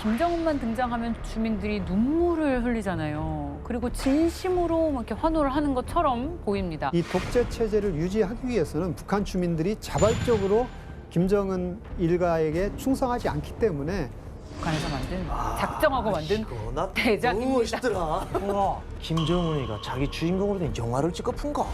김정은만 등장하면 주민들이 눈물을 흘리잖아요. 그리고 진심으로 막 이렇게 환호를 하는 것처럼 보입니다. 이 독재 체제를 유지하기 위해서는 북한 주민들이 자발적으로 김정은 일가에게 충성하지 않기 때문에 북한에서 만든 작정하고 만든 너무 대작입니다. 멋있더라. 와, 김정은이가 자기 주인공으로 된 영화를 찍어 푼가?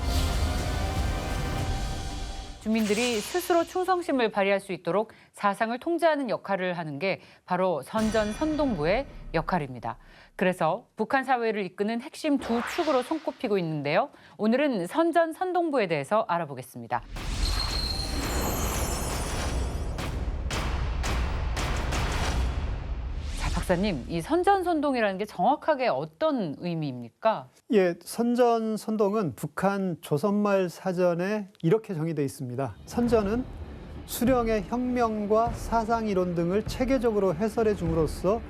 주민들이 스스로 충성심을 발휘할 수 있도록 사상을 통제하는 역할을 하는 게 바로 선전선동부의 역할입니다. 그래서 북한 사회를 이끄는 핵심 두 축으로 손꼽히고 있는데요. 오늘은 선전선동부에 대해서 알아보겠습니다. 자, 박사님, 이 선전선동이라는 게 정확하게 어떤 의미입니까? 예, 선전선동은 북한 조선말 사전에 이렇게 정의되어 있습니다. 선전은 수령의 혁명과 사상이론 등을 체계적으로 해설해 줌으로써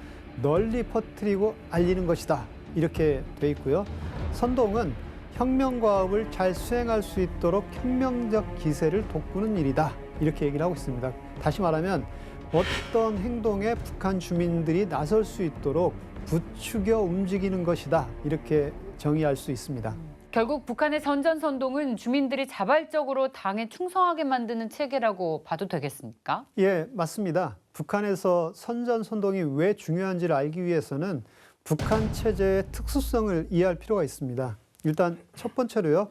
널리 퍼뜨리고 알리는 것이다. 이렇게 돼 있고요. 선동은 혁명과업을 잘 수행할 수 있도록 혁명적 기세를 돋구는 일이다. 이렇게 얘기를 하고 있습니다. 다시 말하면 어떤 행동에 북한 주민들이 나설 수 있도록 부추겨 움직이는 것이다. 이렇게 정의할 수 있습니다. 결국 북한의 선전선동은 주민들이 자발적으로 당에 충성하게 만드는 체계라고 봐도 되겠습니까? 예, 맞습니다. 북한에서 선전선동이 왜 중요한지를 알기 위해서는 북한 체제의 특수성을 이해할 필요가 있습니다. 일단 첫 번째로요.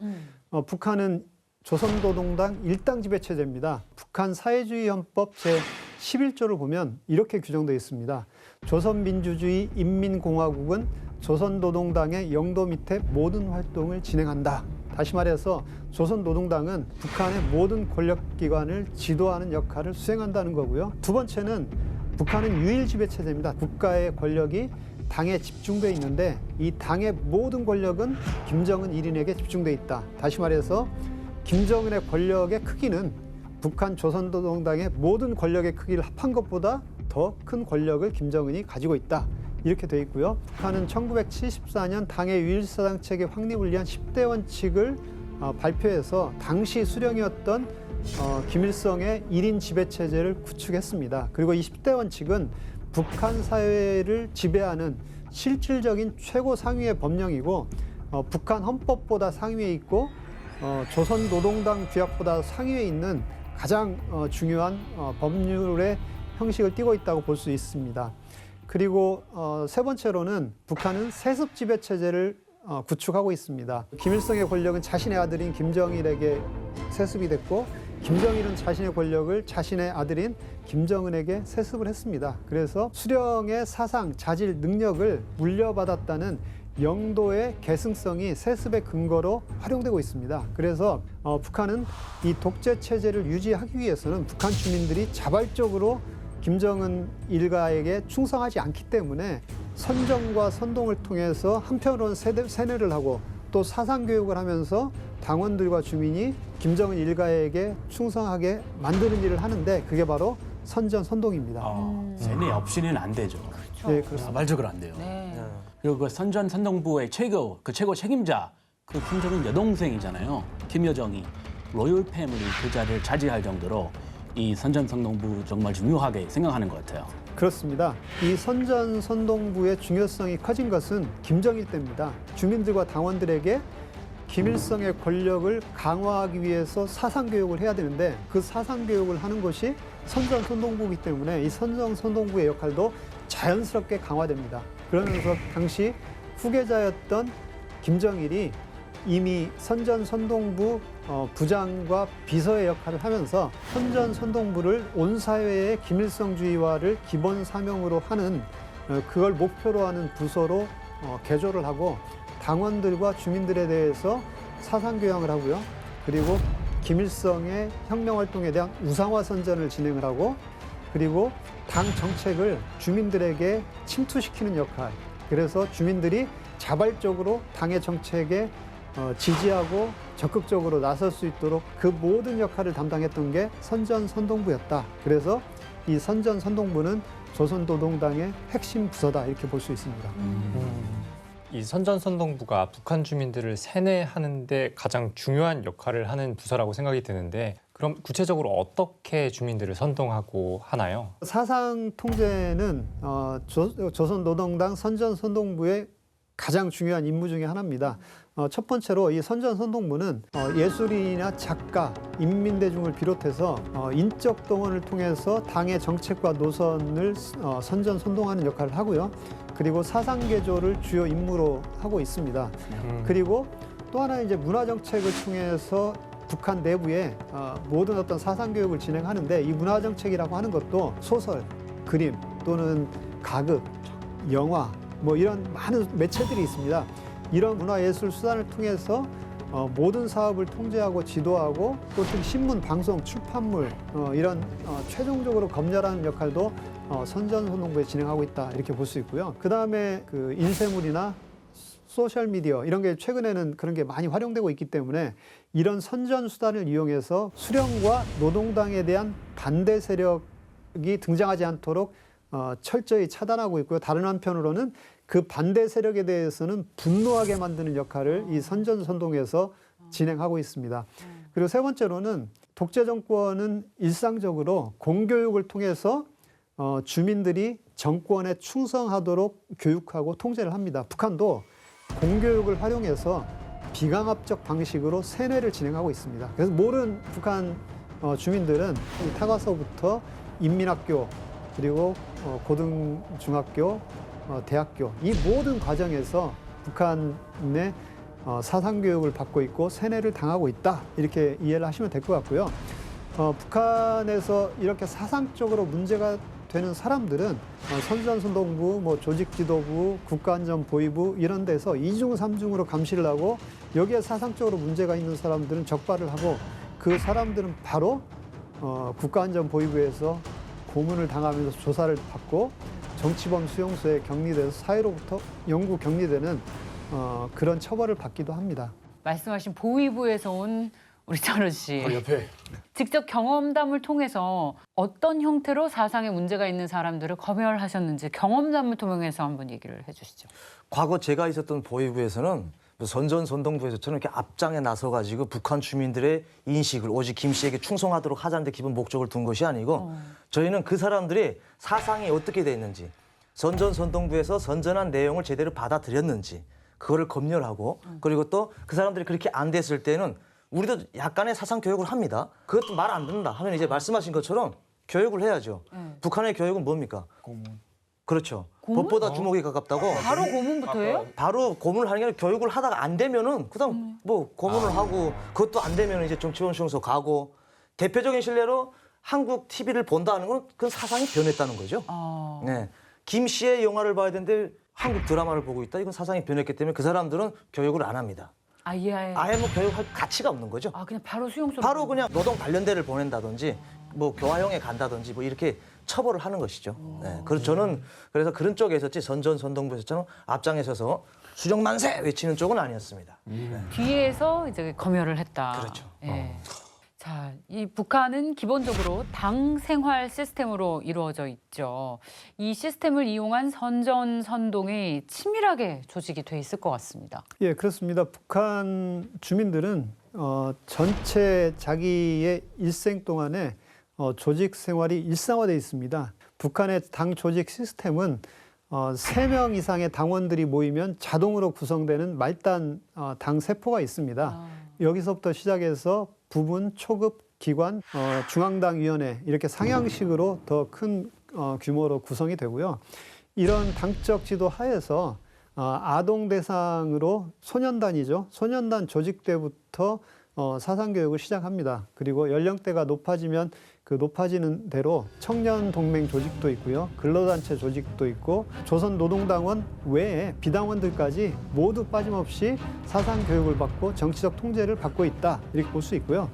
북한은 조선노동당 일당 지배 체제입니다. 북한 사회주의 헌법 제11조를 보면 이렇게 규정되어 있습니다. 조선민주주의 인민공화국은 조선노동당의 영도 밑에 모든 활동을 진행한다. 다시 말해서 조선노동당은 북한의 모든 권력기관을 지도하는 역할을 수행한다는 거고요. 두 번째는 북한은 유일지배체제입니다. 국가의 권력이 당에 집중되어 있는데 이 당의 모든 권력은 김정은 1인에게 집중되어 있다. 다시 말해서 김정은의 권력의 크기는 북한 조선노동당의 모든 권력의 크기를 합한 것보다 더 큰 권력을 김정은이 가지고 있다. 이렇게 돼 있고요. 북한은 1974년 당의 유일사당 체계 확립을 위한 10대 원칙을 발표해서 당시 수령이었던 김일성의 1인 지배체제를 구축했습니다. 그리고 이 10대 원칙은 북한 사회를 지배하는 실질적인 최고 상위의 법령이고 북한 헌법보다 상위에 있고 조선노동당 규약보다 상위에 있는 가장 중요한 법률의 형식을 띠고 있다고 볼 수 있습니다. 그리고 세 번째로는 북한은 세습 지배 체제를 구축하고 있습니다. 김일성의 권력은 자신의 아들인 김정일에게 세습이 됐고 김정일은 자신의 권력을 자신의 아들인 김정은에게 세습을 했습니다. 그래서 수령의 사상, 자질, 능력을 물려받았다는 영도의 계승성이 세습의 근거로 활용되고 있습니다. 그래서 북한은 이 독재 체제를 유지하기 위해서는 북한 주민들이 자발적으로 김정은 일가에게 충성하지 않기 때문에 선전과 선동을 통해서 한편으로는 세뇌를 하고 또 사상교육을 하면서 당원들과 주민이 김정은 일가에게 충성하게 만드는 일을 하는데 그게 바로 선전선동입니다. 세뇌 없이는 안 되죠. 그렇죠. 네, 그렇습니다. 자발적으로 안 돼요. 네. 그리고 그 선전선동부의 최고 책임자, 그 김정은 여동생이잖아요. 김여정이 로열 패밀리 그 자리를 차지할 정도로 이 선전선동부 정말 중요하게 생각하는 것 같아요. 그렇습니다. 이 선전선동부의 중요성이 커진 것은 김정일 때입니다. 주민들과 당원들에게 김일성의 권력을 강화하기 위해서 사상교육을 해야 되는데 그 사상교육을 하는 것이 선전선동부이기 때문에 이 선전선동부의 역할도 자연스럽게 강화됩니다. 그러면서 당시 후계자였던 김정일이 이미 선전선동부 부장과 비서의 역할을 하면서 선전선동부를 온 사회의 김일성주의화를 기본 사명으로 하는 그걸 목표로 하는 부서로 개조를 하고 당원들과 주민들에 대해서 사상교양을 하고요. 그리고 김일성의 혁명활동에 대한 우상화 선전을 진행을 하고 그리고 당 정책을 주민들에게 침투시키는 역할. 그래서 주민들이 자발적으로 당의 정책에 지지하고 적극적으로 나설 수 있도록 그 모든 역할을 담당했던 게 선전선동부였다. 그래서 이 선전선동부는 조선노동당의 핵심 부서다 이렇게 볼 수 있습니다. 이 선전선동부가 북한 주민들을 세뇌하는 데 가장 중요한 역할을 하는 부서라고 생각이 드는데 그럼 구체적으로 어떻게 주민들을 선동하고 하나요? 사상 통제는 조선노동당 선전선동부의 가장 중요한 임무 중에 하나입니다. 첫 번째로 이 선전선동부는 예술인이나 작가, 인민대중을 비롯해서 인적 동원을 통해서 당의 정책과 노선을 선전선동하는 역할을 하고요. 그리고 사상개조를 주요 임무로 하고 있습니다. 그리고 또 하나 이제 문화정책을 통해서 북한 내부에 모든 어떤 사상교육을 진행하는데 이 문화정책이라고 하는 것도 소설, 그림 또는 가극, 영화 뭐 이런 많은 매체들이 있습니다. 이런 문화예술 수단을 통해서 모든 사업을 통제하고 지도하고 또 특히 신문, 방송, 출판물 이런 최종적으로 검열하는 역할도 선전선동부에 진행하고 있다 이렇게 볼 수 있고요. 그 다음에 그 인쇄물이나 소셜 미디어 이런 게 최근에는 그런 게 많이 활용되고 있기 때문에 이런 선전 수단을 이용해서 수령과 노동당에 대한 반대 세력이 등장하지 않도록 철저히 차단하고 있고요. 다른 한편으로는 그 반대 세력에 대해서는 분노하게 만드는 역할을 이 선전선동에서 진행하고 있습니다. 그리고 세 번째로는 독재 정권은 일상적으로 공교육을 통해서 주민들이 정권에 충성하도록 교육하고 통제를 합니다. 북한도 공교육을 활용해서 비강압적 방식으로 세뇌를 진행하고 있습니다. 그래서 모든 북한 주민들은 타가서부터 인민학교 그리고 고등, 중학교, 대학교 이 모든 과정에서 북한의 사상교육을 받고 있고 세뇌를 당하고 있다 이렇게 이해를 하시면 될 것 같고요. 북한에서 이렇게 사상적으로 문제가 되는 사람들은 선전선동부, 뭐 조직지도부, 국가안전보위부 이런 데서 2중, 3중으로 감시를 하고 여기에 사상적으로 문제가 있는 사람들은 적발을 하고 그 사람들은 바로 국가안전보위부에서 고문을 당하면서 조사를 받고 정치범 수용소에 격리돼서 사회로부터 영구 격리되는 그런 처벌을 받기도 합니다. 말씀하신 보위부에서 온 우리 천원 씨. 옆에. 직접 경험담을 통해서 어떤 형태로 사상에 문제가 있는 사람들을 검열하셨는지 경험담을 통해서 한번 얘기를 해주시죠. 과거 제가 있었던 보위부에서는 선전선동부에서처럼 이렇게 앞장에 나서가지고 북한 주민들의 인식을 오직 김 씨에게 충성하도록 하자는 데 기본 목적을 둔 것이 아니고 저희는 그 사람들이 사상이 어떻게 돼 있는지 선전선동부에서 선전한 내용을 제대로 받아들였는지 그거를 검열하고 그리고 또 그 사람들이 그렇게 안 됐을 때는 우리도 약간의 사상 교육을 합니다. 그것도 말 안 듣는다 하면 이제 말씀하신 것처럼 교육을 해야죠. 북한의 교육은 뭡니까? 고문. 그렇죠. 고문? 법보다 주먹이 가깝다고. 바로 고문부터 해요? 바로 고문을 하는 게 아니라 교육을 하다가 안 되면은 그다음 뭐 고문을 하고 그것도 안 되면 이제 정치원 수용소 가고 대표적인 실례로 한국 TV를 본다는 건 그 사상이 변했다는 거죠. 네. 김 씨의 영화를 봐야 되는데 한국 드라마를 보고 있다. 이건 사상이 변했기 때문에 그 사람들은 교육을 안 합니다. 아예 뭐 교육할 가치가 없는 거죠. 그냥 바로 수용소로. 바로 그냥 노동 단련대를 보낸다든지 뭐 교화형에 간다든지 뭐 이렇게 처벌을 하는 것이죠. 네. 그래서 저는 그래서 그런 쪽에 있었지 선전선동부에서처럼 앞장에 서서 수정만세 외치는 쪽은 아니었습니다. 네. 뒤에서 이제 검열을 했다. 그렇죠. 예. 자, 이 북한은 기본적으로 당 생활 시스템으로 이루어져 있죠. 이 시스템을 이용한 선전선동이 치밀하게 조직이 돼 있을 것 같습니다. 예, 그렇습니다. 북한 주민들은 전체 자기의 일생 동안에 조직 생활이 일상화되어 있습니다. 북한의 당 조직 시스템은 3명 이상의 당원들이 모이면 자동으로 구성되는 말단 당 세포가 있습니다. 여기서부터 시작해서 부분, 초급, 기관, 중앙당위원회 이렇게 상향식으로 더 큰 규모로 구성이 되고요. 이런 당적 지도 하에서 아동 대상으로 소년단이죠. 소년단 조직 때부터 사상교육을 시작합니다. 그리고 연령대가 높아지면 그 높아지는 대로 청년 동맹 조직도 있고요. 근로단체 조직도 있고 조선노동당원 외에 비당원들까지 모두 빠짐없이 사상교육을 받고 정치적 통제를 받고 있다. 이렇게 볼 수 있고요.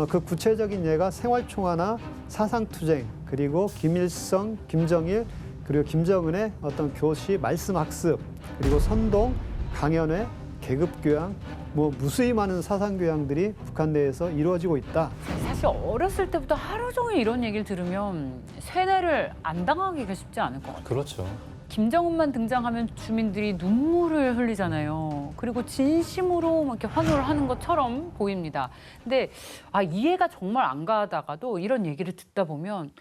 그 구체적인 예가 생활총화나 사상투쟁 그리고 김일성, 김정일 그리고 김정은의 어떤 교시, 말씀학습 그리고 선동, 강연회 계급 교양, 뭐 무수히 많은 사상 교양들이 북한 내에서 이루어지고 있다. 사실 어렸을 때부터 하루 종일 이런 얘기를 들으면 세뇌를 안 당하기가 쉽지 않을 것 같아요. 그렇죠. 김정은만 등장하면 주민들이 눈물을 흘리잖아요. 그리고 진심으로 막 이렇게 환호를 하는 것처럼 보입니다. 근데 이해가 정말 안 가다가도 이런 얘기를 듣다 보면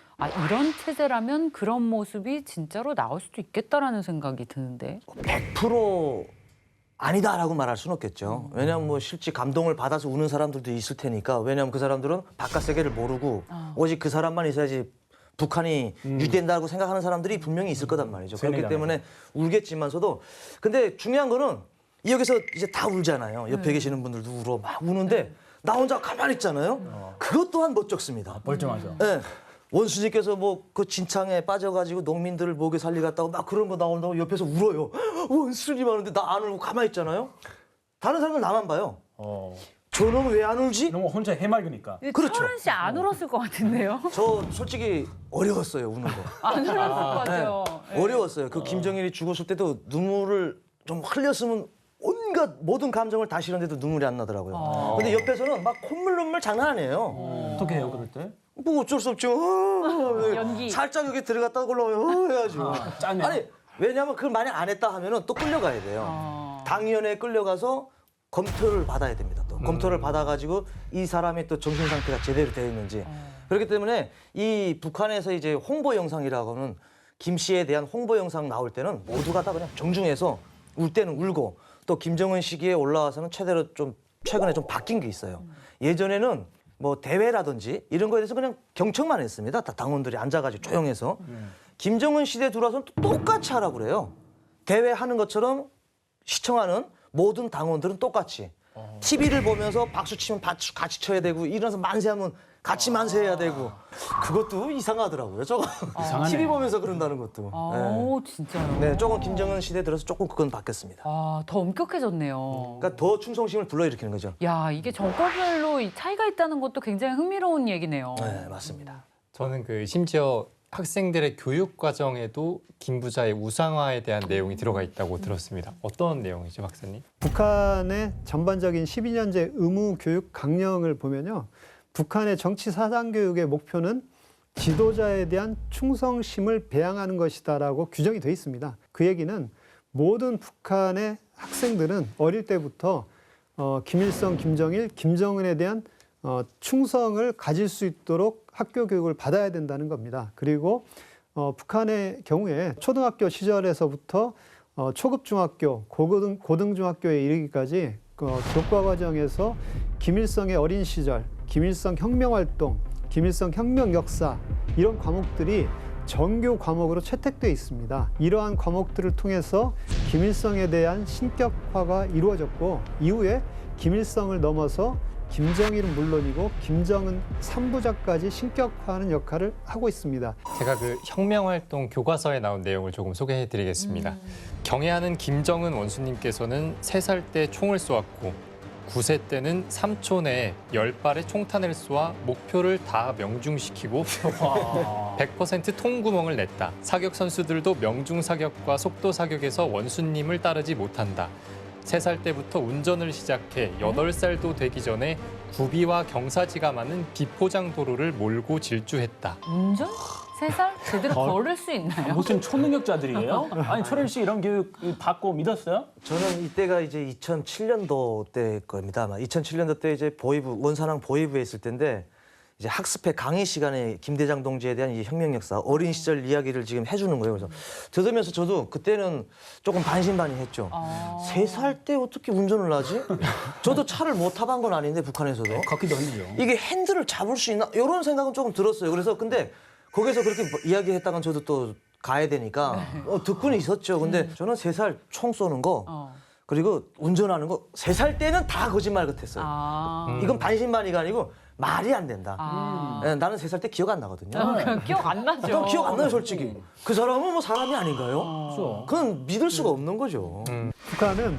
이런 체제라면 그런 모습이 진짜로 나올 수도 있겠다라는 생각이 드는데. 100% 아니다라고 말할 수는 없겠죠. 왜냐하면 뭐 실제 감동을 받아서 우는 사람들도 있을 테니까. 왜냐하면 그 사람들은 바깥 세계를 모르고 오직 그 사람만 있어야지 북한이 유지된다고 생각하는 사람들이 분명히 있을 거단 말이죠. 그렇기 때문에 울겠지만서도 근데 중요한 거는 여기서 이제 다 울잖아요. 옆에 계시는 분들도 울어 막 우는데 나 혼자 가만히 있잖아요. 그것 또한 멋쩍습니다. 멀쩡하죠. 네. 원수님께서 뭐 그 진창에 빠져가지고 농민들을 목에 살리갔다고 막 그런 거 나온다고 옆에서 울어요. 원수님 하는데 나 안 울고 가만히 있잖아요. 다른 사람은 나만 봐요. 저놈은 왜 안 울지? 너무 혼자 해맑으니까. 그렇죠. 철은 씨 안 울었을 것 같은데요? 저 솔직히 어려웠어요 우는 거. 안 울었을 것 같아요. 네. 어려웠어요. 그 김정일이 죽었을 때도 눈물을 좀 흘렸으면 온갖 모든 감정을 다 실었는데도 눈물이 안 나더라고요. 근데 옆에서는 막 콧물 눈물 장난 아니에요. 어떻게 해요 그럴 때? 뭐 어쩔 수 없죠. 연기. 살짝 여기 들어갔다 올라와요. 해가지고. 짜면. 아니 왜냐하면 그걸 만약 안 했다 하면은 또 끌려가야 돼요. 당위원회에 끌려가서 검토를 받아야 됩니다. 또 검토를 받아가지고 이 사람의 또 정신 상태가 제대로 되어 있는지. 그렇기 때문에 이 북한에서 이제 홍보 영상이라고는 김 씨에 대한 홍보 영상 나올 때는 모두가 다 그냥 정중해서 울 때는 울고 또 김정은 시기에 올라와서는 최근에 좀 바뀐 게 있어요. 예전에는 뭐 대회라든지 이런 거에 대해서 그냥 경청만 했습니다. 다 당원들이 앉아가지고 조용해서. 김정은 시대에 들어와서는 또 똑같이 하라고 그래요. 대회 하는 것처럼 시청하는 모든 당원들은 똑같이. TV를 보면서 박수 치면 같이 쳐야 되고 일어나서 만세하면 같이 만세해야 되고 그것도 이상하더라고요. 저거 이상하네. TV 보면서 그런다는 것도. 오, 진짜요? 네, 조금 김정은 시대에 들어서 조금 그건 바뀌었습니다. 더 엄격해졌네요. 그러니까 더 충성심을 불러일으키는 거죠. 야, 이게 정권별로 이 차이가 있다는 것도 굉장히 흥미로운 얘기네요. 네, 맞습니다. 저는 그 심지어 학생들의 교육 과정에도 김부자의 우상화에 대한 내용이 들어가 있다고 들었습니다. 어떤 내용이죠, 박사님? 북한의 전반적인 12년제 의무 교육 강령을 보면요. 북한의 정치 사상 교육의 목표는 지도자에 대한 충성심을 배양하는 것이다라고 규정이 되어 있습니다. 그 얘기는 모든 북한의 학생들은 어릴 때부터 김일성, 김정일, 김정은에 대한 충성을 가질 수 있도록 학교 교육을 받아야 된다는 겁니다. 그리고 북한의 경우에 초등학교 시절에서부터 초급 중학교, 고등 중학교에 이르기까지 교과 과정에서 김일성의 어린 시절, 김일성 혁명 활동, 김일성 혁명 역사 이런 과목들이 정규 과목으로 채택돼 있습니다. 이러한 과목들을 통해서 김일성에 대한 신격화가 이루어졌고 이후에 김일성을 넘어서 김정일은 물론이고 김정은 3부작까지 신격화하는 역할을 하고 있습니다. 제가 그 혁명활동 교과서에 나온 내용을 조금 소개해드리겠습니다. 경애하는 김정은 원수님께서는 3살 때 총을 쏘았고 9세 때는 삼촌에 10발의 총탄을 쏘아 목표를 다 명중시키고 100% 통구멍을 냈다. 사격 선수들도 명중 사격과 속도 사격에서 원수님을 따르지 못한다. 3살 때부터 운전을 시작해 8살도 되기 전에 구비와 경사지가 많은 비포장 도로를 몰고 질주했다. 운전? 3살? 제대로 걸을 수 있나요? 무슨 초능력자들이에요? 아니 철현 씨 이런 교육 받고 믿었어요? 저는 이때가 이제 2007년도 때 겁니다. 아마 2007년도 때 이제 원산항 보위부에 있을 때인데 이제 학습회 강의 시간에 김대장 동지에 대한 이 혁명 역사, 어린 시절 이야기를 지금 해주는 거예요. 그래서 들으면서 저도 그때는 조금 반신반의했죠. 3살 때 어떻게 운전을 하지? 저도 차를 못 타본 건 아닌데 북한에서도 걷기도 힘들죠. 이게 핸들을 잡을 수 있나? 이런 생각은 조금 들었어요. 그래서 근데 거기서 그렇게 이야기했다간 저도 또 가야 되니까 듣고는 있었죠. 근데 저는 3살 총 쏘는 거 그리고 운전하는 거 3살 때는 다 거짓말 같았어요. 이건 반신반의가 아니고 말이 안 된다. 네, 나는 3살 때 기억 안 나거든요. 기억 안 나죠. 그럼 기억 안 나요, 솔직히. 그 사람은 뭐 사람이 아닌가요? 그건 믿을 수가 없는 거죠. 북한은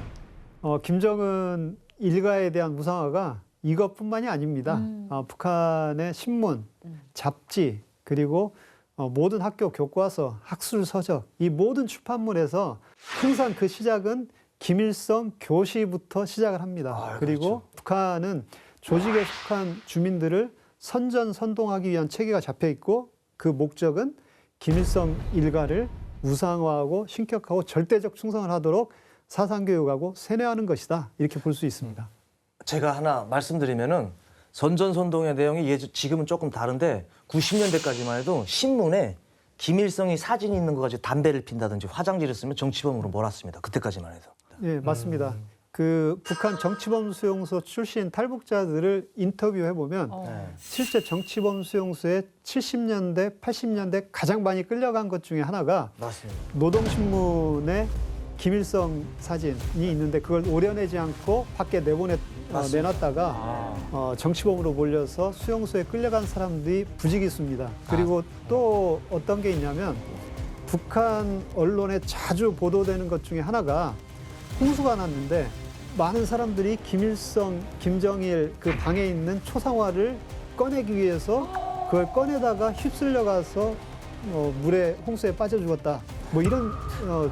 김정은 일가에 대한 무상화가 이것뿐만이 아닙니다. 북한의 신문, 잡지, 그리고 모든 학교 교과서, 학술 서적 이 모든 출판물에서 항상 그 시작은 김일성 교시부터 시작을 합니다. 그리고 북한은 조직에 속한 주민들을 선전선동하기 위한 체계가 잡혀 있고 그 목적은 김일성 일가를 우상화하고 신격하고 절대적 충성을 하도록 사상교육하고 세뇌하는 것이다. 이렇게 볼 수 있습니다. 제가 하나 말씀드리면은 선전선동의 내용이 지금은 조금 다른데 90년대까지만 해도 신문에 김일성이 사진이 있는 거 가지고 담배를 핀다든지 화장지를 쓰면 정치범으로 몰았습니다. 그때까지만 해도. 예, 맞습니다. 그 북한 정치범 수용소 출신 탈북자들을 인터뷰해 보면 실제 정치범 수용소에 70년대, 80년대 가장 많이 끌려간 것 중에 하나가 맞습니다. 노동신문에 김일성 사진이 있는데 그걸 오려내지 않고 밖에 내놨다가 정치범으로 몰려서 수용소에 끌려간 사람들이 부지기수입니다. 그리고 또 어떤 게 있냐면 북한 언론에 자주 보도되는 것 중에 하나가 홍수가 났는데 많은 사람들이 김일성, 김정일 그 방에 있는 초상화를 꺼내기 위해서 그걸 꺼내다가 휩쓸려 가서 물에 홍수에 빠져 죽었다. 뭐 이런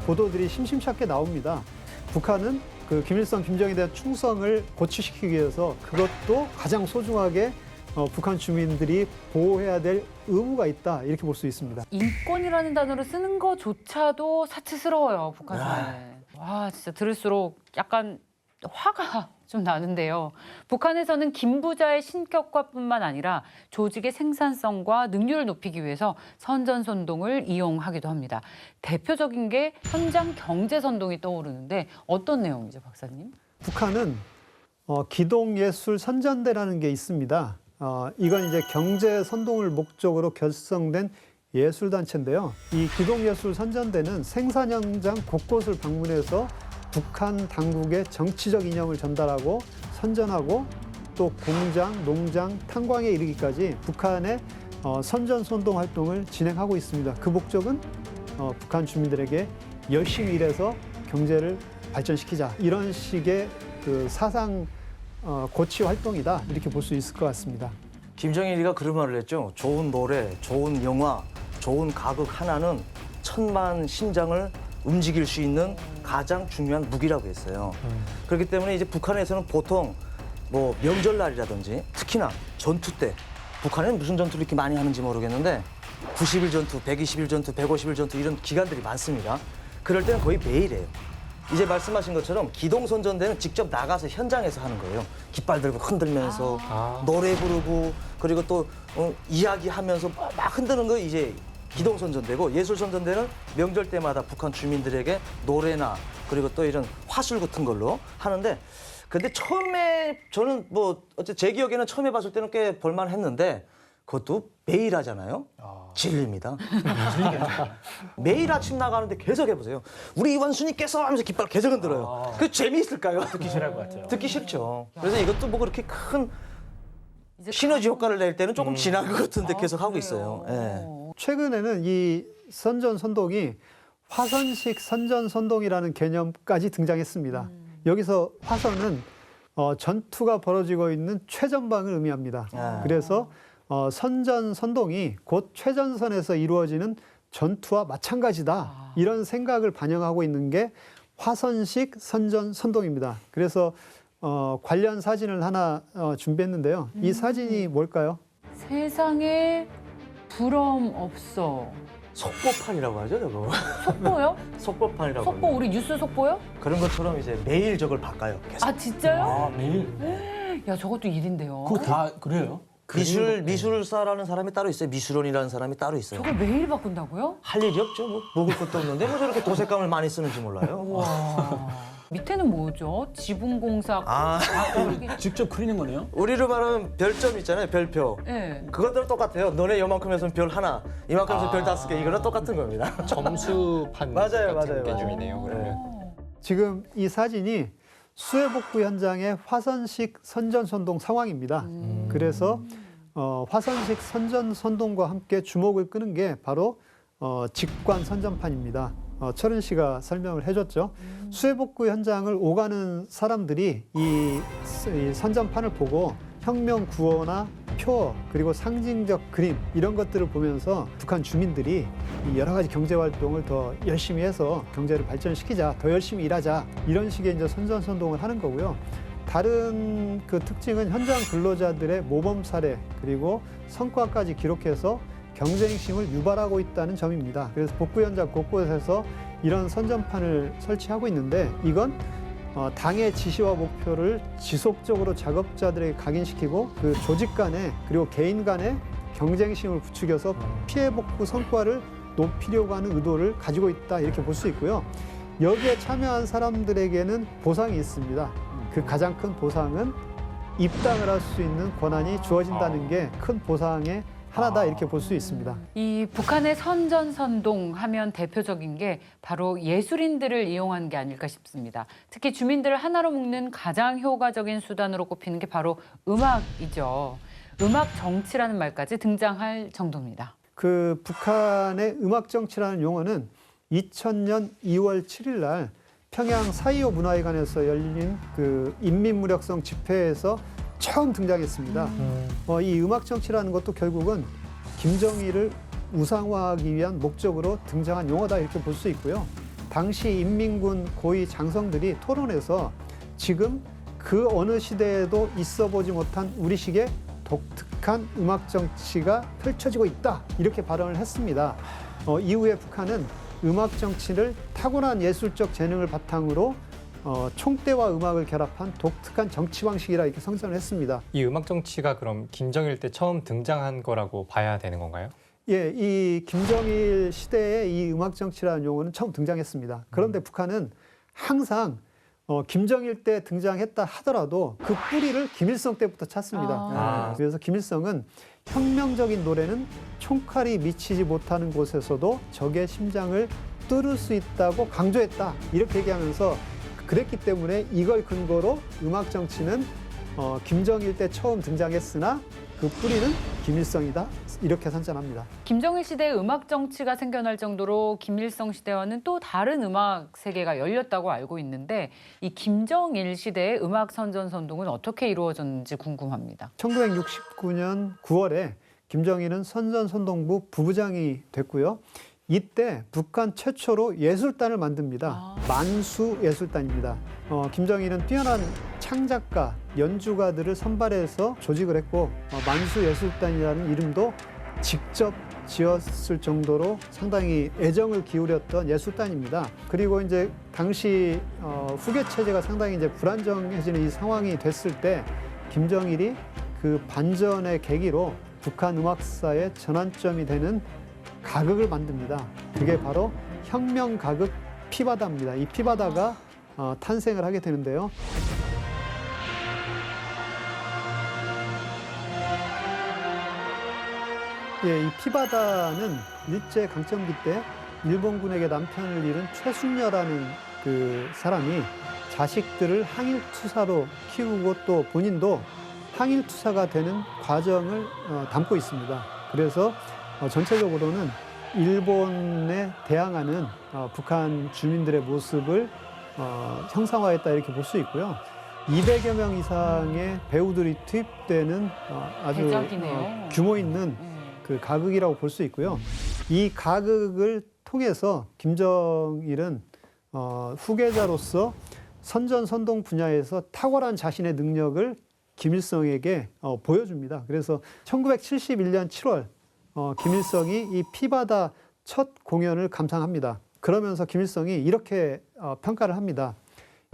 보도들이 심심치 않게 나옵니다. 북한은 그 김일성, 김정일에 대한 충성을 고취시키기 위해서 그것도 가장 소중하게 북한 주민들이 보호해야 될 의무가 있다. 이렇게 볼 수 있습니다. 인권이라는 단어를 쓰는 것조차도 사치스러워요, 북한 사회. 와, 진짜 들을수록 약간 화가 좀 나는데요. 북한에서는 김부자의 신격화뿐만 아니라 조직의 생산성과 능률을 높이기 위해서 선전선동을 이용하기도 합니다. 대표적인 게 현장 경제선동이 떠오르는데 어떤 내용이죠, 박사님? 북한은 기동예술선전대라는 게 있습니다. 이건 이제 경제선동을 목적으로 결성된 예술단체인데요. 이 기동예술선전대는 생산 현장 곳곳을 방문해서 북한 당국의 정치적 이념을 전달하고 선전하고 또 공장, 농장, 탄광에 이르기까지 북한의 선전선동 활동을 진행하고 있습니다. 그 목적은 북한 주민들에게 열심히 일해서 경제를 발전시키자 이런 식의 그 사상 고취 활동이다 이렇게 볼 수 있을 것 같습니다. 김정일이가 그런 말을 했죠. 좋은 노래, 좋은 영화, 좋은 가극 하나는 천만 심장을 움직일 수 있는 가장 중요한 무기라고 했어요. 그렇기 때문에 이제 북한에서는 보통 뭐 명절날이라든지 특히나 전투 때 북한은 무슨 전투를 이렇게 많이 하는지 모르겠는데 90일 전투, 120일 전투, 150일 전투 이런 기간들이 많습니다. 그럴 때는 거의 매일 해요. 이제 말씀하신 것처럼 기동선전대는 직접 나가서 현장에서 하는 거예요. 깃발 들고 흔들면서 노래 부르고 그리고 또 이야기하면서 막 흔드는 거 이제 기동선전대고 예술선전대는 명절 때마다 북한 주민들에게 노래나 그리고 또 이런 화술 같은 걸로 하는데 근데 처음에 저는 뭐 어쨌든 제 기억에는 처음 해봤을 때는 꽤 볼만했는데 그것도 매일 하잖아요. 질립니다. 매일 아침 나가는데 계속 해보세요. 우리 이완순이께서 하면서 깃발 계속 흔들어요. 그 재미있을까요? 듣기 싫을 것 같아요. 듣기 싫죠. 그래서 이것도 뭐 그렇게 큰 시너지 효과를 낼 때는 조금 지난 것 같은데 계속 하고 있어요. 예. 최근에는 이 선전선동이 화선식 선전선동이라는 개념까지 등장했습니다. 여기서 화선은 전투가 벌어지고 있는 최전방을 의미합니다. 그래서 선전선동이 곧 최전선에서 이루어지는 전투와 마찬가지다. 이런 생각을 반영하고 있는 게 화선식 선전선동입니다. 그래서 관련 사진을 하나 준비했는데요. 이 사진이 뭘까요? 세상에 부럼 없어. 속보판이라고 하죠, 저거. 속보요? 속보판이라고. 속보 합니다. 우리 뉴스 속보요? 그런 것처럼 이제 매일 저걸 바꿔요. 계속. 아 진짜요? 아, 매일? 야 저것도 일인데요. 그거 다 그래요? 미술사라는 사람이 따로 있어요. 미술원이라는 사람이 따로 있어요. 저걸 매일 바꾼다고요? 할 일이 없죠. 뭐 먹을 것도 없는데 뭐 저렇게 도색감을 많이 쓰는지 몰라요. 와. 밑에는 뭐죠? 지붕공사. 이게- 직접 그리는 거네요? 우리로 말하면 별점 있잖아요. 별표. 네. 그것들은 똑같아요. 너네 요만큼 해서는 별 하나, 이만큼 해서 별 5개 이거랑 똑같은 겁니다. 점수판 맞아요, 같은 맞아요, 개념이네요. 그러면. 지금 이 사진이 수해복구 현장의 화선식 선전선동 상황입니다. 그래서 화선식 선전선동과 함께 주목을 끄는 게 바로 직관 선전판입니다. 철은 씨가 설명을 해줬죠. 수해복구 현장을 오가는 사람들이 이 선전판을 보고 혁명 구호나 표 그리고 상징적 그림 이런 것들을 보면서 북한 주민들이 이 여러 가지 경제 활동을 더 열심히 해서 경제를 발전시키자, 더 열심히 일하자 이런 식의 이제 선전선동을 하는 거고요. 다른 그 특징은 현장 근로자들의 모범 사례 그리고 성과까지 기록해서 경쟁심을 유발하고 있다는 점입니다. 그래서 복구 현장 곳곳에서 이런 선전판을 설치하고 있는데 이건 당의 지시와 목표를 지속적으로 작업자들에게 각인시키고 그 조직 간에 그리고 개인 간의 경쟁심을 부추겨서 피해 복구 성과를 높이려고 하는 의도를 가지고 있다 이렇게 볼 수 있고요. 여기에 참여한 사람들에게는 보상이 있습니다. 그 가장 큰 보상은 입당을 할 수 있는 권한이 주어진다는 게 큰 보상의 하나다 이렇게 볼 수 있습니다. 이 북한의 선전선동 하면 대표적인 게 바로 예술인들을 이용한 게 아닐까 싶습니다. 특히 주민들을 하나로 묶는 가장 효과적인 수단으로 꼽히는 게 바로 음악이죠. 음악 정치라는 말까지 등장할 정도입니다. 그 북한의 음악 정치라는 용어는 2000년 2월 7일 날 평양 4.25 문화회관에서 열린 그 인민무력성 집회에서 처음 등장했습니다. 이 음악 정치라는 것도 결국은 김정일을 우상화하기 위한 목적으로 등장한 용어다 이렇게 볼 수 있고요. 당시 인민군 고위 장성들이 토론에서 지금 그 어느 시대에도 있어 보지 못한 우리식의 독특한 음악 정치가 펼쳐지고 있다 이렇게 발언을 했습니다. 이후에 북한은 음악 정치를 타고난 예술적 재능을 바탕으로 총대와 음악을 결합한 독특한 정치 방식이라 이렇게 성장을 했습니다. 이 음악 정치가 그럼 김정일 때 처음 등장한 거라고 봐야 되는 건가요? 예, 이 김정일 시대에 이 음악 정치라는 용어는 처음 등장했습니다. 그런데 북한은 항상 김정일 때 등장했다 하더라도 그 뿌리를 김일성 때부터 찾습니다. 그래서 김일성은 혁명적인 노래는 총칼이 미치지 못하는 곳에서도 적의 심장을 뚫을 수 있다고 강조했다. 이렇게 얘기하면서 그랬기 때문에 이걸 근거로 음악 정치는 김정일 때 처음 등장했으나 그 뿌리는 김일성이다. 이렇게 선전합니다. 김정일 시대에 음악 정치가 생겨날 정도로 김일성 시대와는 또 다른 음악 세계가 열렸다고 알고 있는데 이 김정일 시대의 음악 선전선동은 어떻게 이루어졌는지 궁금합니다. 1969년 9월에 김정일은 선전선동부 부부장이 됐고요. 이때 북한 최초로 예술단을 만듭니다. 만수예술단입니다. 김정일은 뛰어난 창작가, 연주가들을 선발해서 조직을 했고 만수예술단이라는 이름도 직접 지었을 정도로 상당히 애정을 기울였던 예술단입니다. 그리고 이제 당시 후계 체제가 상당히 이제 불안정해지는 이 상황이 됐을 때 김정일이 그 반전의 계기로 북한 음악사의 전환점이 되는 가극을 만듭니다. 그게 바로 혁명 가극 피바다입니다. 이 피바다가 탄생을 하게 되는데요. 예, 이 피바다는 일제 강점기 때 일본군에게 남편을 잃은 최순녀라는 그 사람이 자식들을 항일투사로 키우고 또 본인도 항일투사가 되는 과정을 담고 있습니다. 그래서 전체적으로는 일본에 대항하는 북한 주민들의 모습을 형상화했다 이렇게 볼 수 있고요. 200여 명 이상의 배우들이 투입되는 아주 대작이네요. 규모 있는 그 가극이라고 볼 수 있고요. 이 가극을 통해서 김정일은 후계자로서 선전선동 분야에서 탁월한 자신의 능력을 김일성에게 보여줍니다. 그래서 1971년 7월 김일성이 이 피바다 첫 공연을 감상합니다. 그러면서 김일성이 이렇게 평가를 합니다.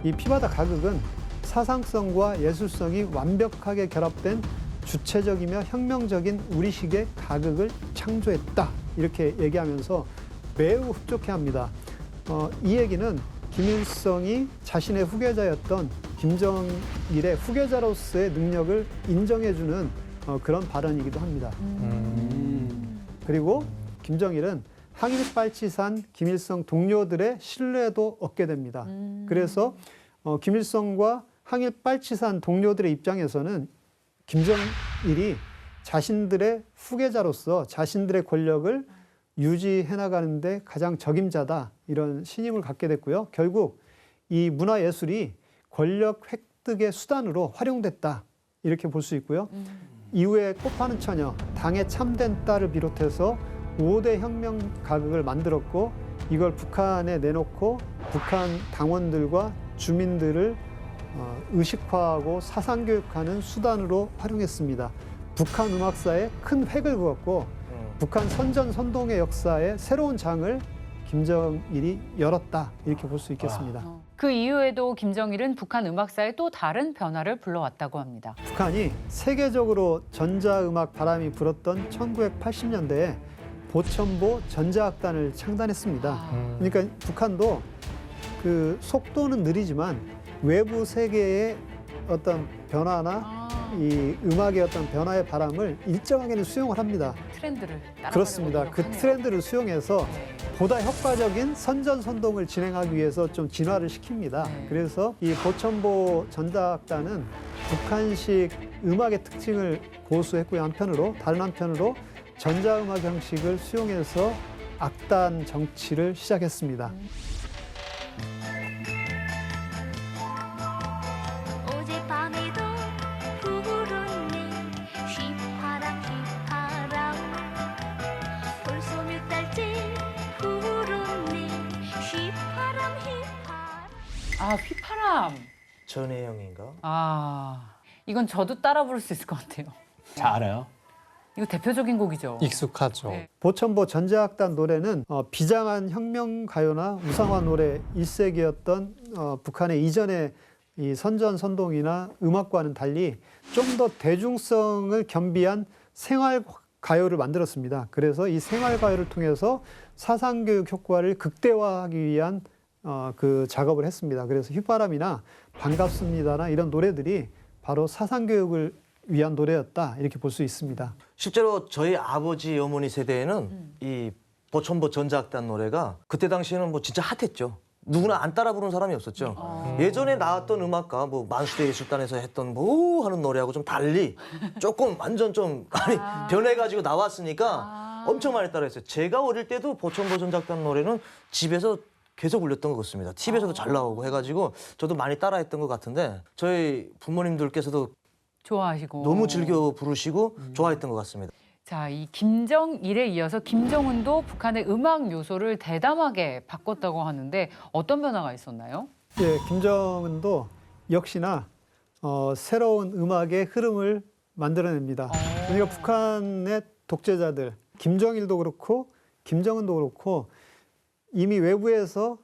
이 피바다 가극은 사상성과 예술성이 완벽하게 결합된 주체적이며 혁명적인 우리식의 가극을 창조했다. 이렇게 얘기하면서 매우 흡족해합니다. 이 얘기는 김일성이 자신의 후계자였던 김정일의 후계자로서의 능력을 인정해주는 그런 발언이기도 합니다. 그리고 김정일은 항일빨치산 김일성 동료들의 신뢰도 얻게 됩니다. 그래서 김일성과 항일빨치산 동료들의 입장에서는 김정일이 자신들의 후계자로서 자신들의 권력을 유지해 나가는데 가장 적임자다 이런 신임을 갖게 됐고요. 결국 이 문화예술이 권력 획득의 수단으로 활용됐다 이렇게 볼 수 있고요. 이후에 꽃파는 처녀, 당의 참된 딸을 비롯해서 5대 혁명 가극을 만들었고 이걸 북한에 내놓고 북한 당원들과 주민들을 의식화하고 사상교육하는 수단으로 활용했습니다. 북한 음악사에 큰 획을 그었고 북한 선전선동의 역사에 새로운 장을 김정일이 열었다 이렇게 볼 수 있겠습니다. 그 이후에도 김정일은 북한 음악사에 또 다른 변화를 불러왔다고 합니다. 북한이 세계적으로 전자음악 바람이 불었던 1980년대에 보천보 전자악단을 창단했습니다. 그러니까 북한도 그 속도는 느리지만 외부 세계의 어떤 변화나 이 음악의 어떤 변화의 바람을 일정하게는 수용을 합니다. 트렌드를 따라가려고 그렇습니다. 그 노력하네요. 트렌드를 수용해서 보다 효과적인 선전선동을 진행하기 위해서 좀 진화를 시킵니다. 네. 그래서 이 보천보 전자악단은 북한식 음악의 특징을 고수했고요. 다른 한편으로 전자음악 형식을 수용해서 악단 정치를 시작했습니다. 어젯밤에도 부르니 휘파람 휘파람 벌써 몇 달째 부르니 휘파람 휘파람 아, 휘파람. 전혜영인가? 아, 이건 저도 따라 부를 수 있을 것 같아요. 잘 알아요. 이거 대표적인 곡이죠. 익숙하죠. 네. 보천보 전자악단 노래는 비장한 혁명 가요나 우상화 노래 일색이었던 북한의 이전의 이 선전선동이나 음악과는 달리 좀 더 대중성을 겸비한 생활 가요를 만들었습니다. 그래서 이 생활 가요를 통해서 사상교육 효과를 극대화하기 위한 그 작업을 했습니다. 그래서 휘파람이나 반갑습니다나 이런 노래들이 바로 사상교육을 위한 노래였다 이렇게 볼 수 있습니다. 실제로 저희 아버지 어머니 세대에는 이 보천보 전자악단 노래가 그때 당시에는 뭐 진짜 핫했죠. 누구나 안 따라 부르는 사람이 없었죠. 예전에 나왔던 음악가 뭐 만수대 예술단에서 했던 뭐 하는 노래하고 좀 달리 조금 완전 좀 변해가지고 나왔으니까 엄청 많이 따라했어요. 제가 어릴 때도 보천보 전자악단 노래는 집에서 계속 울렸던 것 같습니다. TV에서도 잘 나오고 해가지고 저도 많이 따라했던 것 같은데 저희 부모님들께서도 좋아하시고. 너무 즐겨 부르시고 좋아했던 것 같습니다. 자, 이 김정일에 이어서 김정은도 북한의 음악 요소를 대담하게 바꿨다고 하는데 어떤 변화가 있었나요? 예, 김정은도 역시나 새로운 음악의 흐름을 만들어냅니다. 그러니까 북한의 독재자들, 김정일도 그렇고 김정은도 그렇고 이미 외부에서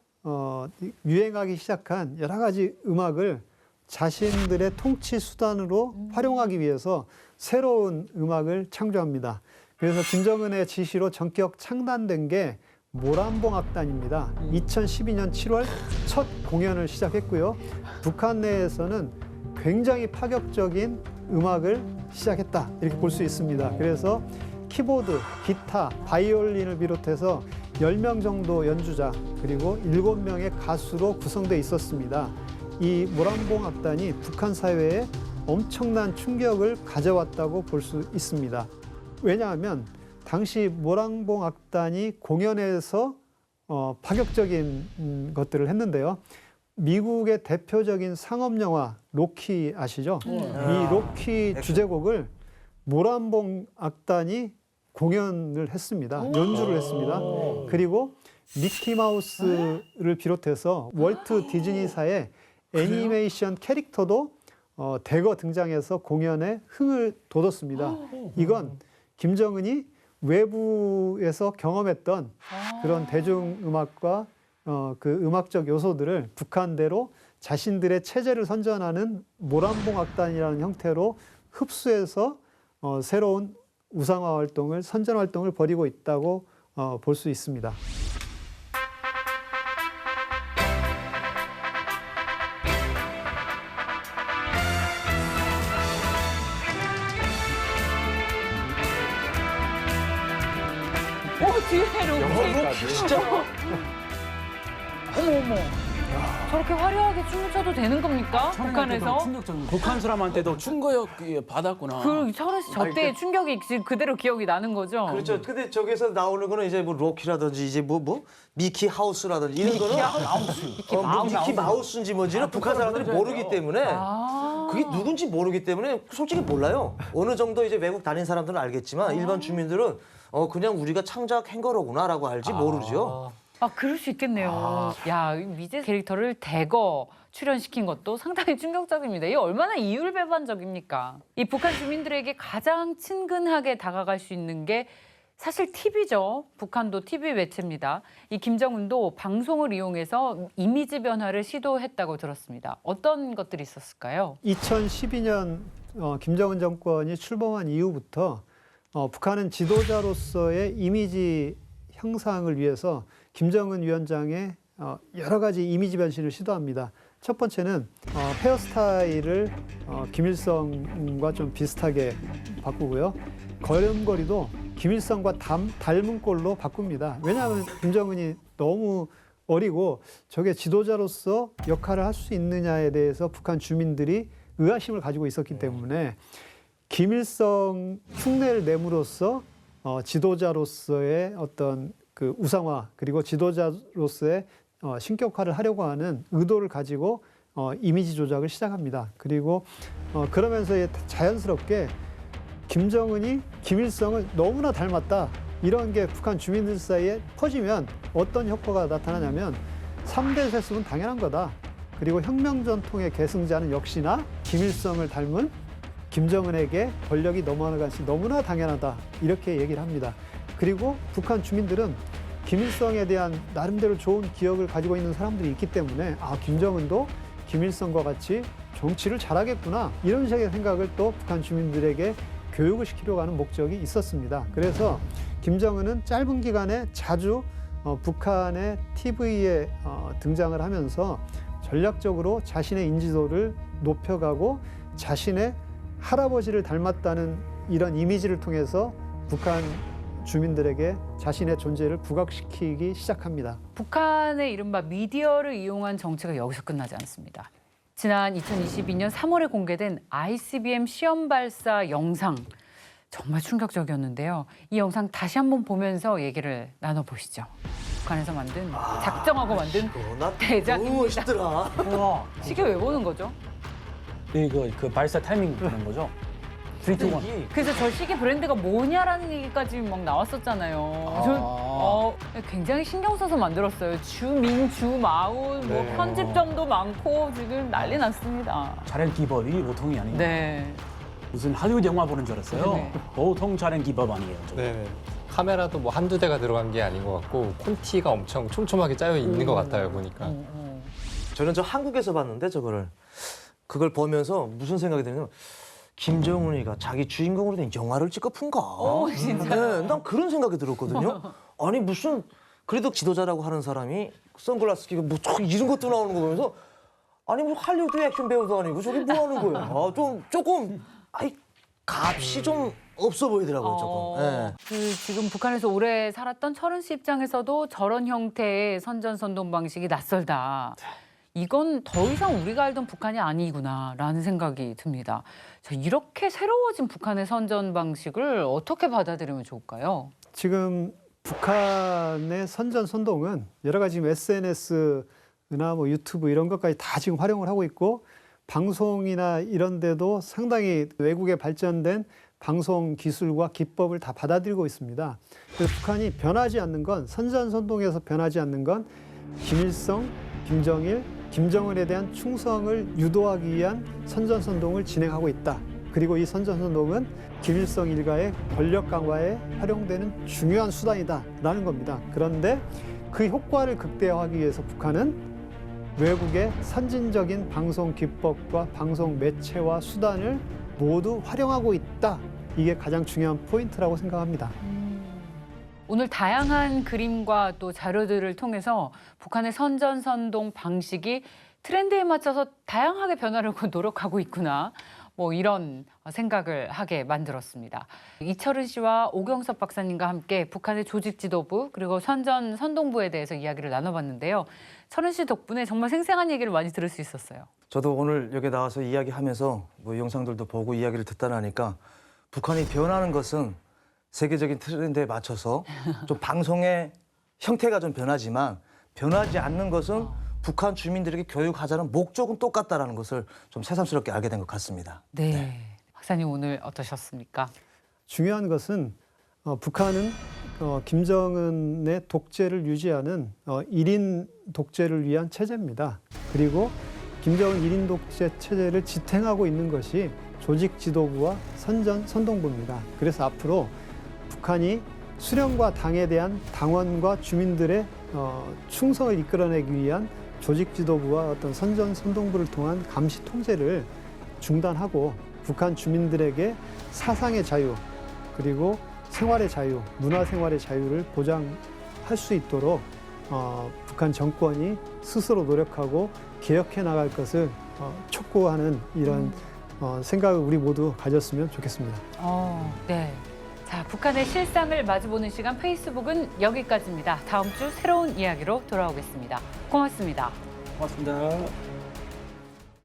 유행하기 시작한 여러 가지 음악을 자신들의 통치 수단으로 활용하기 위해서 새로운 음악을 창조합니다. 그래서 김정은의 지시로 전격 창단된 게 모란봉 악단입니다. 2012년 7월 첫 공연을 시작했고요. 북한 내에서는 굉장히 파격적인 음악을 시작했다 이렇게 볼 수 있습니다. 그래서 키보드, 기타, 바이올린을 비롯해서 10명 정도 연주자 그리고 7명의 가수로 구성되어 있었습니다. 이 모란봉 악단이 북한 사회에 엄청난 충격을 가져왔다고 볼 수 있습니다. 왜냐하면 당시 모란봉 악단이 공연에서 파격적인 것들을 했는데요. 미국의 대표적인 상업 영화 로키 아시죠? 이 로키 주제곡을 모란봉 악단이 공연을 했습니다. 연주를 했습니다. 그리고 미키마우스를 비롯해서 월트 디즈니사의 애니메이션 캐릭터도 대거 등장해서 공연에 흥을 돋웠습니다. 이건 김정은이 외부에서 경험했던 그런 대중음악과 그 음악적 요소들을 북한대로 자신들의 체제를 선전하는 모란봉 악단이라는 형태로 흡수해서 새로운 우상화 활동을, 선전 활동을 벌이고 있다고 볼 수 있습니다. 뒤에 로키. 진짜 어머. 저렇게 화려하게 춤을 춰도 되는 겁니까? 북한에서? 충격적인. 북한 사람한테도 충격 받았구나. 그 철원 씨 저때의 충격이 지금 그대로 기억이 나는 거죠? 그렇죠. 근데 저기서 나오는 거는 이제 뭐 로키라든지 이제 뭐 미키 하우스라든지 이런 거는 미키 마우스인지 뭔지는 북한 사람들이 모르기 때문에 그게 누군지 모르기 때문에 솔직히 몰라요. 어느 정도 이제 외국 다닌 사람들은 알겠지만 일반 주민들은 그냥 우리가 창작한 거로구나라고 알지 모르죠. 아, 그럴 수 있겠네요. 야, 미제 캐릭터를 대거 출연시킨 것도 상당히 충격적입니다. 이게 얼마나 이율배반적입니까? 이 북한 주민들에게 가장 친근하게 다가갈 수 있는 게 사실 TV죠. 북한도 TV 매체입니다. 이 김정은도 방송을 이용해서 이미지 변화를 시도했다고 들었습니다. 어떤 것들이 있었을까요? 2012년 김정은 정권이 출범한 이후부터 북한은 지도자로서의 이미지 향상을 위해서 김정은 위원장의 여러 가지 이미지 변신을 시도합니다. 첫 번째는 헤어스타일을 김일성과 좀 비슷하게 바꾸고요. 걸음걸이도 김일성과 닮은 꼴로 바꿉니다. 왜냐하면 김정은이 너무 어리고 저게 지도자로서 역할을 할 수 있느냐에 대해서 북한 주민들이 의아심을 가지고 있었기 때문에 김일성 흉내를 내므로써 지도자로서의 어떤 그 우상화 그리고 지도자로서의 신격화를 하려고 하는 의도를 가지고 이미지 조작을 시작합니다. 그리고 그러면서 자연스럽게 김정은이 김일성을 너무나 닮았다. 이런 게 북한 주민들 사이에 퍼지면 어떤 효과가 나타나냐면 3대 세습은 당연한 거다. 그리고 혁명 전통의 계승자는 역시나 김일성을 닮은 김정은에게 권력이 넘어가는 것이 너무나 당연하다. 이렇게 얘기를 합니다. 그리고 북한 주민들은 김일성에 대한 나름대로 좋은 기억을 가지고 있는 사람들이 있기 때문에 김정은도 김일성과 같이 정치를 잘하겠구나. 이런 식의 생각을 또 북한 주민들에게 교육을 시키려고 하는 목적이 있었습니다. 그래서 김정은은 짧은 기간에 자주 북한의 TV에 등장을 하면서 전략적으로 자신의 인지도를 높여가고 자신의 할아버지를 닮았다는 이런 이미지를 통해서 북한 주민들에게 자신의 존재를 부각시키기 시작합니다. 북한의 이른바 미디어를 이용한 정치가 여기서 끝나지 않습니다. 지난 2022년 3월에 공개된 ICBM 시험 발사 영상 정말 충격적이었는데요. 이 영상 다시 한번 보면서 얘기를 나눠보시죠. 북한에서 만든 작정하고 만든 너무 대작입니다. 멋있더라. 와, 시계 왜 보는 거죠? 이거 그 발사 타이밍 보는 거죠? 3, 2, 1. 그래서 저 시계 브랜드가 뭐냐라는 얘기까지 막 나왔었잖아요. 굉장히 신경 써서 만들었어요. 주민, 주마우, 뭐 편집점도 많고 지금 난리 났습니다. 자렌 기법이 보통이 아니에요. 네. 무슨 할리우드 영화 보는 줄 알았어요. 네. 보통 자렌 기법 아니에요. 저거. 네. 카메라도 뭐 한두 대가 들어간 게 아닌 것 같고 콘티가 엄청 촘촘하게 짜여 있는 것 같아요, 보니까. 저는 저 한국에서 봤는데 그걸 보면서 무슨 생각이 드냐면 김정은이가 자기 주인공으로 된 영화를 찍어푼가? 진짜요? 네, 난 그런 생각이 들었거든요. 아니 무슨 그래도 지도자라고 하는 사람이 선글라스 끼고 뭐 이런 것도 나오는 거 보면서 아니 뭐 할리우드 액션 배우도 아니고 저게 뭐 하는 거야? 조금 값이 좀 없어 보이더라고요, 조금. 네. 지금 북한에서 오래 살았던 철은 씨 입장에서도 저런 형태의 선전선동 방식이 낯설다. 이건 더 이상 우리가 알던 북한이 아니구나라는 생각이 듭니다. 자, 이렇게 새로워진 북한의 선전 방식을 어떻게 받아들이면 좋을까요? 지금 북한의 선전 선동은 여러 가지 지금 SNS나 뭐 유튜브 이런 것까지 다 지금 활용을 하고 있고 방송이나 이런 데도 상당히 외국에 발전된 방송 기술과 기법을 다 받아들이고 있습니다. 그래서 북한이 변하지 않는 건 선전선동에서 변하지 않는 건 김일성, 김정일, 김정은에 대한 충성을 유도하기 위한 선전선동을 진행하고 있다. 그리고 이 선전선동은 김일성 일가의 권력 강화에 활용되는 중요한 수단이다라는 겁니다. 그런데 그 효과를 극대화하기 위해서 북한은 외국의 선진적인 방송 기법과 방송 매체와 수단을 모두 활용하고 있다. 이게 가장 중요한 포인트라고 생각합니다. 오늘 다양한 그림과 또 자료들을 통해서 북한의 선전선동 방식이 트렌드에 맞춰서 다양하게 변하려고 노력하고 있구나. 뭐 이런 생각을 하게 만들었습니다. 이철은 씨와 오경섭 박사님과 함께 북한의 조직 지도부 그리고 선전 선동부에 대해서 이야기를 나눠봤는데요. 철은 씨 덕분에 정말 생생한 얘기를 많이 들을 수 있었어요. 저도 오늘 여기 나와서 이야기하면서 뭐 영상들도 보고 이야기를 듣다 나니까 북한이 변하는 것은 세계적인 트렌드에 맞춰서 좀 방송의 형태가 좀 변하지만 변하지 않는 것은 북한 주민들에게 교육하자는 목적은 똑같다라는 것을 좀 새삼스럽게 알게 된 것 같습니다. 네. 박사님 오늘 어떠셨습니까? 중요한 것은 북한은 김정은의 독재를 유지하는 1인 독재를 위한 체제입니다. 그리고 김정은 1인 독재 체제를 지탱하고 있는 것이 조직 지도부와 선동부입니다. 그래서 앞으로 북한이 수령과 당에 대한 당원과 주민들의 충성을 이끌어내기 위한 조직 지도부와 어떤 선동부를 통한 감시 통제를 중단하고 북한 주민들에게 사상의 자유 그리고 생활의 자유, 문화 생활의 자유를 보장할 수 있도록 북한 정권이 스스로 노력하고 개혁해 나갈 것을 촉구하는 이런 생각을 우리 모두 가졌으면 좋겠습니다. 네. 자, 북한의 실상을 마주보는 시간 페이스북은 여기까지입니다. 다음 주 새로운 이야기로 돌아오겠습니다. 고맙습니다. 고맙습니다.